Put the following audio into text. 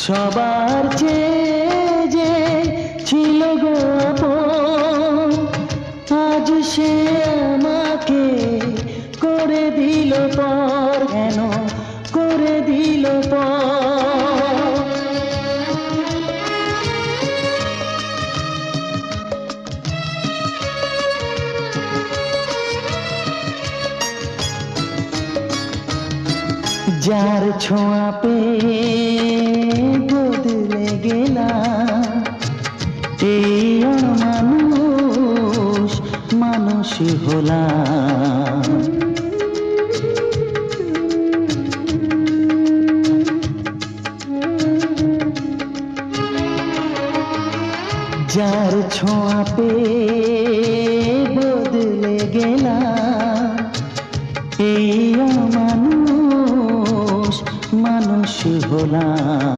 সবার চেয়ে যে ছিল গো আপন, আজ সে আমাকে করে দিল পর। কেন করে দিল পর? যার ছোঁয়া পেয়ে বদলে গেলাম, এই অমানুষ মানুষ হলাম। যার ছোঁয়া পেয়ে বদলে গেলাম, এই অমানুষ মানুষ হলাম।